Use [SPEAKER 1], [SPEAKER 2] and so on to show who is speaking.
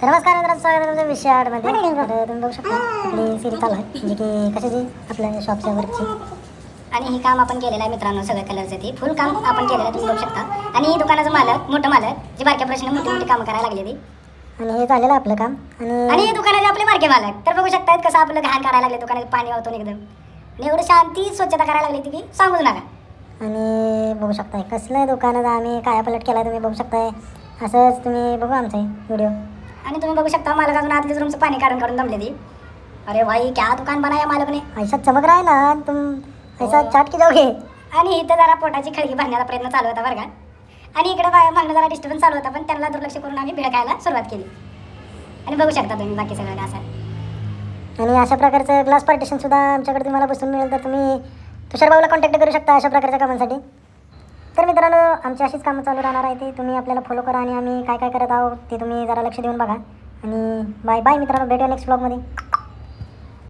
[SPEAKER 1] तर नमस्कार मित्रांनो, स्वागत आहे तुमचं विषय आर्टमध्ये. तर तुम्ही बघू शकता आपली सिरी चालू आहे, म्हणजे की कशाची आपल्या शॉपच्या वरची.
[SPEAKER 2] आणि हे काम आपण केलेलं आहे मित्रांनो, सगळ्या कलरचं ते फुल काम आपण केलेलं आहे, तुम्ही बघू शकता. आणि दुकानाचं मालक, मोठं मालक, जे बारक्या प्रश्न मोठी मोठी कामं करायला लागले ते.
[SPEAKER 1] आणि हे झालेलं आपलं काम.
[SPEAKER 2] आणि हे दुकानाचे आपले बारके मालक तर बघू शकतात कसं आपलं घाण काढायला लागले, दुकानात पाणी वाहतून एकदम. आणि एवढं शांती स्वच्छता करायला लागली ती की सांगूच नका.
[SPEAKER 1] आणि बघू शकताय कसलं दुकानात आम्ही कायापलट केला, तुम्ही बघू शकताय. असंच तुम्ही बघू आमचा व्हिडिओ.
[SPEAKER 2] आणि तुम्ही बघू शकता मालक अजून आतलीच रूमचं पाणी काढून काढून दमले ती. अरे भाई क्या दुकान बनाया मालक ने.
[SPEAKER 1] ऐसा चमक रहा है ना तुम, ऐसा चाट के जाओगे.
[SPEAKER 2] आणि इथं जरा पोटाची खळगी भरण्याचा प्रयत्न चालू होता बरं का. आणि इकडे मागणं जरा डिस्टर्बन्स चालू होता, पण त्यांना दुर्लक्ष करून आम्ही भेळ खायला सुरुवात केली. आणि बघू शकता तुम्ही बाकी सगळं असं.
[SPEAKER 1] आणि अशा प्रकारचं ग्लास पार्टिशनसुद्धा आमच्याकडे तुम्हाला बसून मिळेल, तर तुम्ही तुषार भाऊला कॉन्टॅक्ट करू शकता अशा प्रकारच्या कामांसाठी. तर मित्रांनो, आमची अशीच कामं चालू राहणार आहे. ते तुम्ही आपल्याला फॉलो करा आणि आम्ही काय काय करत आहोत ते तुम्ही जरा लक्ष देऊन बघा. आणि बाय बाय मित्रांनो, भेटूया नेक्स्ट व्लॉगमध्ये.